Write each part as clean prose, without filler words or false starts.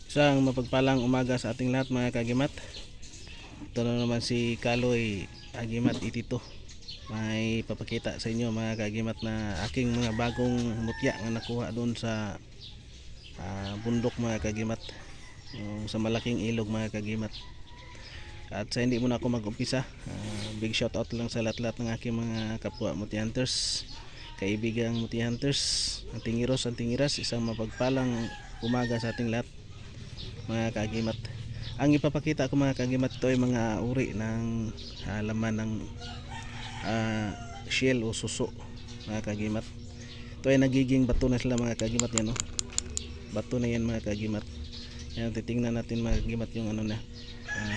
Isang mapagpalang umaga sa ating lahat mga kagimat. Ito na naman si Kaloy Agimat Itito. May papakita sa inyo mga kagimat na aking mga bagong mutya na nakuha doon sa bundok mga kagimat. Yung sa malaking ilog mga kagimat. At sa hindi muna ako mag-umpisa, big shout out lang sa lahat-lahat ng aking mga kapwa muti hunters, kaibigang muti hunters, ang tingiros, ang tingiras. Isang mapagpalang umaga sa ating lahat mga kagimat. Ang ipapakita ko mga kagimat, ito ay mga uri ng laman ng shell o suso mga kagimat. Ito ay nagiging bato na sila mga kagimat. Yan, oh. Bato na yan mga kagimat. Yan, titingnan natin mga kagimat yung ano na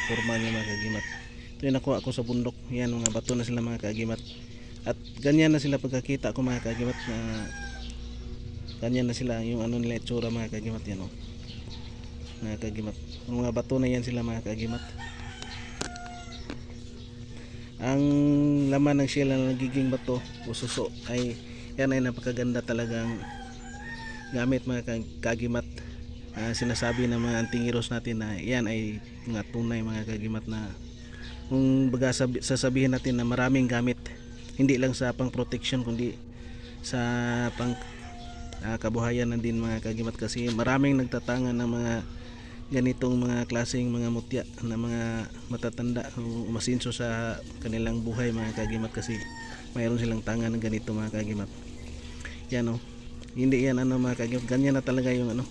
forma niya mga kagimat. Ito yung nakuha ko sa bundok. Yan, mga bato na sila mga kagimat. At ganyan na sila pagkakita ko mga kagimat, na ganyan na sila yung ano nila itsura mga kagimat. Yan, oh. Mga kagimat, mga bato na yan sila mga kagimat. Ang laman ng shell na nagiging bato o suso ay yan ay napakaganda talagang gamit mga kagimat. Sinasabi ng mga antingiros natin na yan ay mga tunay mga kagimat, na kung baga sasabihin natin na maraming gamit, hindi lang sa pang protection kundi sa pang kabuhayan na din mga kagimat, kasi maraming nagtatangan ng mga ganitong mga klaseng mga mutya na mga matatanda o masinso sa kanilang buhay mga kagimat, kasi mayroon silang tangan ng ganito mga kagimat. Yan, oh. Hindi yan ano mga kagimat, ganyan na talaga yung ano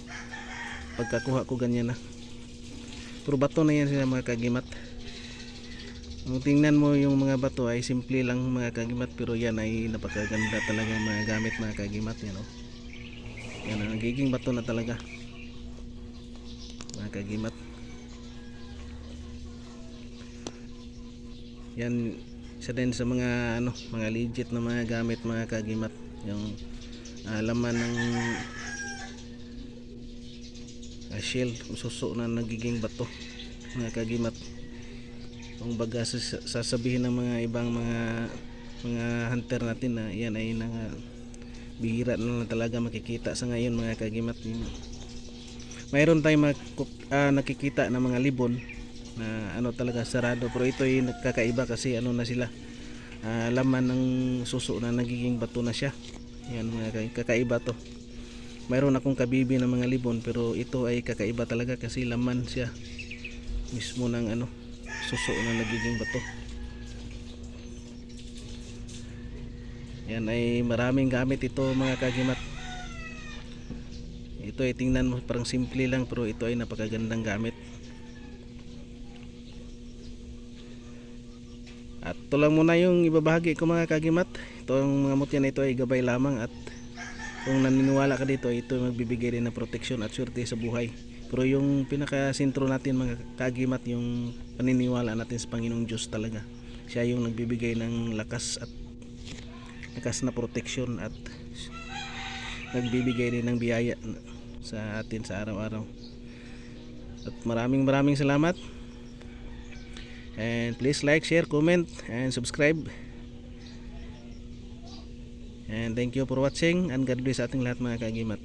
pagkakuha ko, ganyan na. Pero bato na yan sila mga kagimat. Kung tingnan mo yung mga bato ay simple lang mga kagimat, pero yan ay napakaganda talaga mga gamit mga kagimat. Yan, oh. Yan ang nagiging bato na talaga mga kagimat. Yan isa din sa mga ano, mga legit na mga gamit mga kagimat, yung laman ng shell o suso na nagiging bato mga kagimat. Kung baga sasabihin ng mga ibang mga hunter natin na yan ay bihira na lang talaga makikita sa ngayon mga kagimat. Mayroon tayong nakikita na mga libon na ano talaga sarado, pero ito ay nagkakaiba kasi ano na sila, laman ng suso na nagiging bato na siya. Yan mga kakaiba to. Mayroon akong kabibi ng mga libon, pero ito ay kakaiba talaga kasi laman siya mismo ng ano suso na nagiging bato. Yan ay maraming gamit ito mga kagimat. Ito ay tingnan mo parang simple lang, pero ito ay napakagandang gamit. At ito lang muna yung ibabahagi ko mga kagimat. Itong mga mutya na ito ay gabay lamang, at kung naniniwala ka dito, ito ay magbibigay din ng proteksyon at swerte sa buhay. Pero yung pinakasentro natin mga kagimat, yung paniniwala natin sa Panginoong Diyos talaga. Siya yung nagbibigay ng lakas na proteksyon, at nagbibigay din ng biyaya sa atin sa araw-araw. At maraming salamat, and please like, share, comment, and subscribe. And thank you for watching, and God bless sa ating lahat mga kagimat.